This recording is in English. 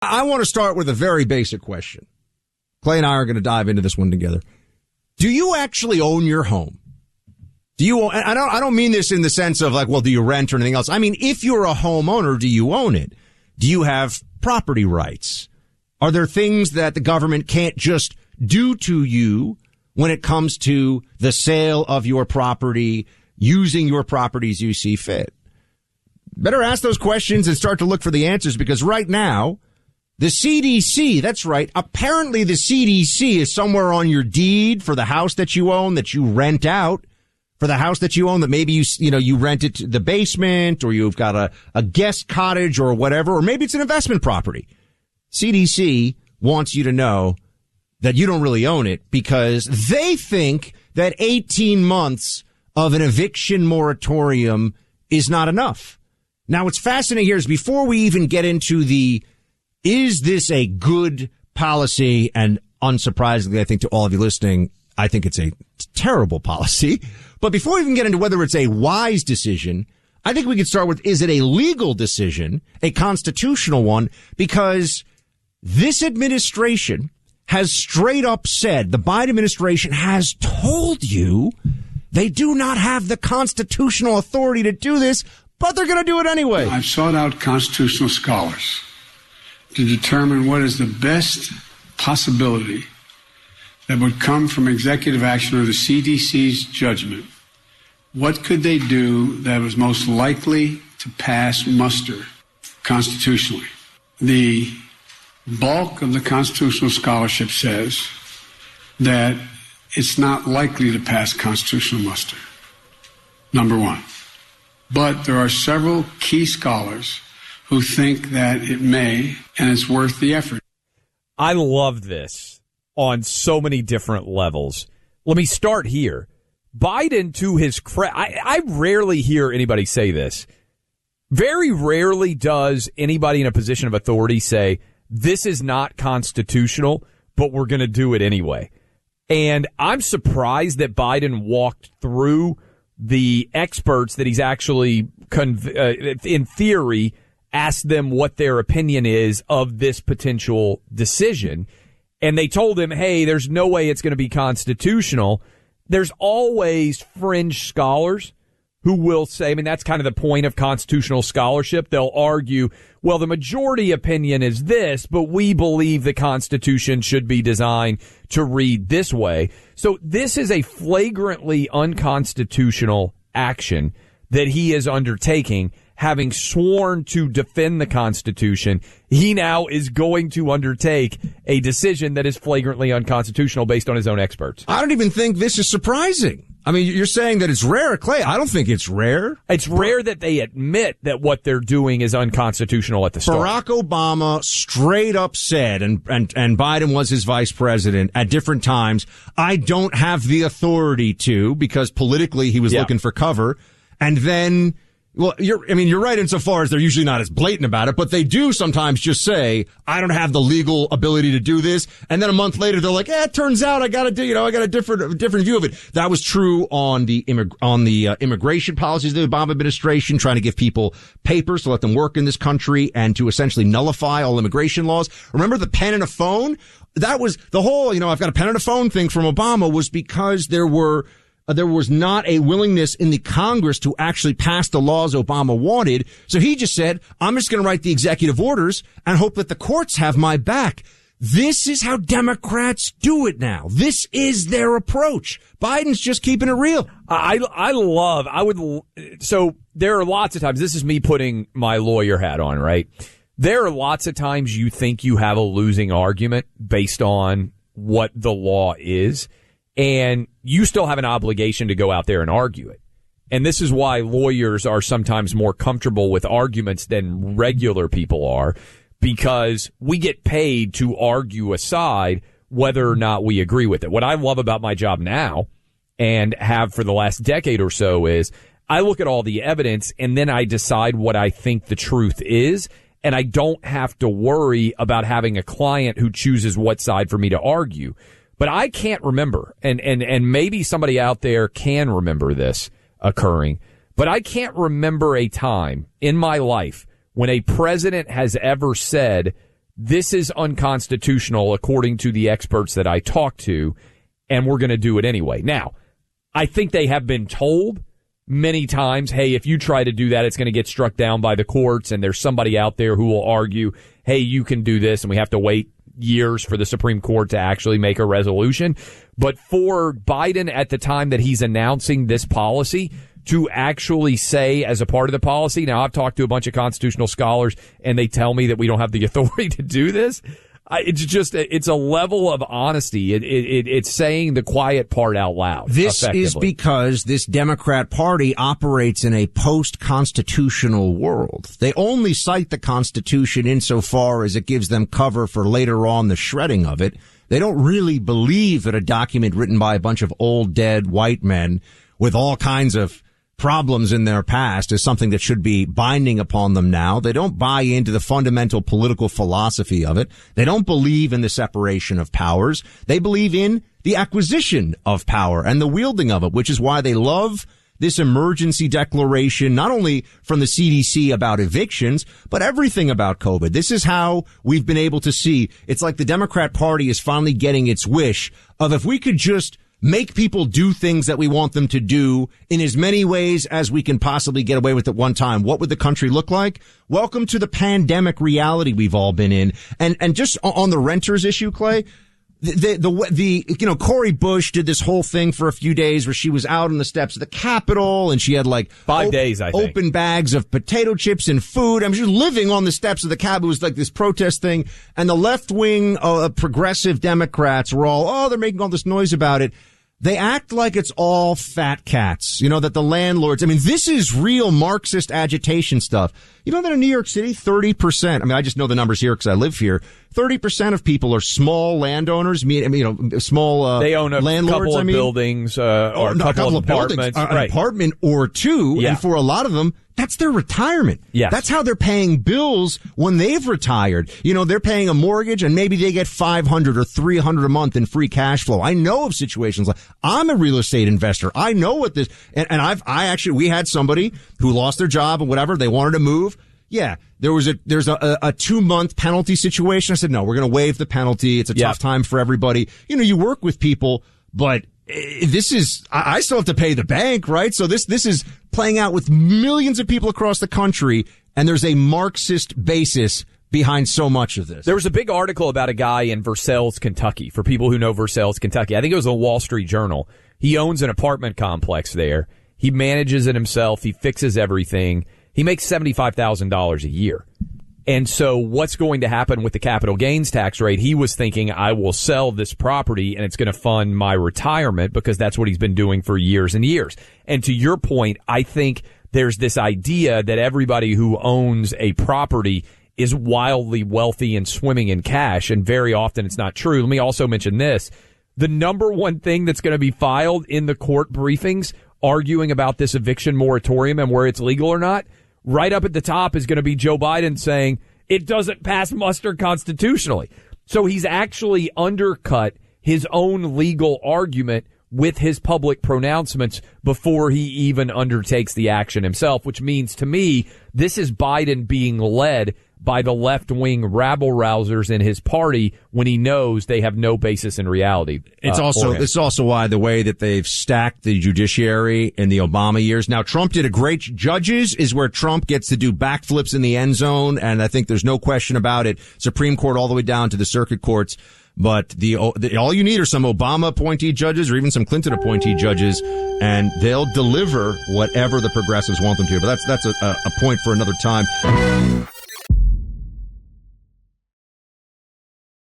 I want to start with a very basic question. Clay and I are going to dive into this one together. Do you actually own your home? Do you own, I don't mean this in the sense of like, well, do you rent or anything else? I mean, if you're a homeowner, do you own it? Do you have property rights? Are there things that the government can't just do to you when it comes to the sale of your property, using your property as you see fit? Better ask those questions and start to look for the answers, because right now, the CDC, that's right, apparently the CDC is somewhere on your deed for the house that you own, that you rent out, for the house that you own, that maybe you rent it to the basement, or you've got a guest cottage or whatever, or maybe it's an investment property. CDC wants you to know that you don't really own it, because they think that 18 months of an eviction moratorium is not enough. Now, what's fascinating here is, before we even get into is this a good policy, and unsurprisingly, I think to all of you listening, I think it's a terrible policy. But before we even get into whether it's a wise decision, I think we could start with, is it a legal decision, a constitutional one? Because this administration has straight up said, the Biden administration has told you they do not have the constitutional authority to do this, but they're going to do it anyway. I've sought out constitutional scholars to determine what is the best possibility that would come from executive action or the CDC's judgment. What could they do that was most likely to pass muster constitutionally? The bulk of the constitutional scholarship says that it's not likely to pass constitutional muster, number one. But there are several key scholars who think that it may, and it's worth the effort. I love this on so many different levels. Let me start here. Biden, to his credit, I rarely hear anybody say this. Very rarely does anybody in a position of authority say, this is not constitutional, but we're going to do it anyway. And I'm surprised that Biden walked through the experts that he's actually, in theory, asked them what their opinion is of this potential decision. And they told him, hey, there's no way it's going to be constitutional. There's always fringe scholars who will say, I mean, that's kind of the point of constitutional scholarship. They'll argue, well, the majority opinion is this, but we believe the Constitution should be designed to read this way. So this is a flagrantly unconstitutional action that he is undertaking. Having sworn to defend the Constitution, he now is going to undertake a decision that is flagrantly unconstitutional based on his own experts. I don't even think this is surprising. I mean, you're saying that it's rare, Clay. I don't think it's rare. It's rare that they admit that what they're doing is unconstitutional at the start. Barack Obama straight up said, and Biden was his vice president at different times, I don't have the authority to, because politically he was looking for cover. And then, well, you're right insofar as they're usually not as blatant about it, but they do sometimes just say, I don't have the legal ability to do this. And then a month later, they're like, it turns out I got a different view of it. That was true on the immigration policies of the Obama administration, trying to give people papers to let them work in this country and to essentially nullify all immigration laws. Remember the pen and a phone? That was the whole, I've got a pen and a phone thing from Obama, was because there was not a willingness in the Congress to actually pass the laws Obama wanted. So he just said, I'm just going to write the executive orders and hope that the courts have my back. This is how Democrats do it now. This is their approach. Biden's just keeping it real. So there are lots of times, this is me putting my lawyer hat on, right? There are lots of times you think you have a losing argument based on what the law is, and you still have an obligation to go out there and argue it. And this is why lawyers are sometimes more comfortable with arguments than regular people are, because we get paid to argue a side whether or not we agree with it. What I love about my job now, and have for the last decade or so, is I look at all the evidence and then I decide what I think the truth is. And I don't have to worry about having a client who chooses what side for me to argue. But I can't remember, and maybe somebody out there can remember this occurring, but I can't remember a time in my life when a president has ever said this is unconstitutional according to the experts that I talked to, and we're going to do it anyway. Now, I think they have been told many times, hey, if you try to do that, it's going to get struck down by the courts, and there's somebody out there who will argue, hey, you can do this, and we have to wait years for the Supreme Court to actually make a resolution. But for Biden at the time that he's announcing this policy to actually say as a part of the policy, now I've talked to a bunch of constitutional scholars, and they tell me that we don't have the authority to do this. It's a level of honesty. It's saying the quiet part out loud. This is because this Democrat Party operates in a post-constitutional world. They only cite the Constitution insofar as it gives them cover for later on the shredding of it. They don't really believe that a document written by a bunch of old, dead white men with all kinds of problems in their past is something that should be binding upon them now. They don't buy into the fundamental political philosophy of it. They don't believe in the separation of powers. They believe in the acquisition of power and the wielding of it, which is why they love this emergency declaration, not only from the CDC about evictions, but everything about COVID. This is how we've been able to see. It's like the Democrat Party is finally getting its wish of, if we could just make people do things that we want them to do in as many ways as we can possibly get away with at one time, what would the country look like? Welcome to the pandemic reality we've all been in. And just on the renters issue, Clay, Cori Bush did this whole thing for a few days where she was out on the steps of the Capitol and she had like 5 days, I think, open bags of potato chips and food. I mean, she was living on the steps of the Capitol. It was like this protest thing. And the left wing, progressive Democrats were all, they're making all this noise about it. They act like it's all fat cats, that the landlords, this is real Marxist agitation stuff. You know that in New York City, 30%, I just know the numbers here because I live here, 30% of people are small landowners, small they own a landlords, couple of buildings, or a couple of apartments. An apartment or two, yeah. And for a lot of them, that's their retirement. Yes. That's how they're paying bills when they've retired. They're paying a mortgage and maybe they get $500 or $300 a month in free cash flow. I know of situations like, I'm a real estate investor. I know what this, and we had somebody who lost their job and whatever. They wanted to move. Yeah, there's a 2-month penalty situation. I said, no, we're going to waive the penalty. It's a tough time for everybody. You work with people, but this is, I still have to pay the bank, right? So this is playing out with millions of people across the country, and there's a Marxist basis behind so much of this. There was a big article about a guy in Versailles, Kentucky, for people who know Versailles, Kentucky. I think it was a Wall Street Journal. He owns an apartment complex there. He manages it himself. He fixes everything. He makes $75,000 a year. And so what's going to happen with the capital gains tax rate? He was thinking, I will sell this property and it's going to fund my retirement, because that's what he's been doing for years and years. And to your point, I think there's this idea that everybody who owns a property is wildly wealthy and swimming in cash. And very often it's not true. Let me also mention this. The number one thing that's going to be filed in the court briefings arguing about this eviction moratorium and where it's legal or not, right up at the top is going to be Joe Biden saying it doesn't pass muster constitutionally. So he's actually undercut his own legal argument with his public pronouncements before he even undertakes the action himself, which means to me, this is Biden being led by the left-wing rabble-rousers in his party when he knows they have no basis in reality. It's also why the way that they've stacked the judiciary in the Obama years. Now, Trump did a great, judges is where Trump gets to do backflips in the end zone, and I think there's no question about it. Supreme Court all the way down to the circuit courts. But all you need are some Obama appointee judges or even some Clinton appointee judges, and they'll deliver whatever the progressives want them to. But that's a point for another time.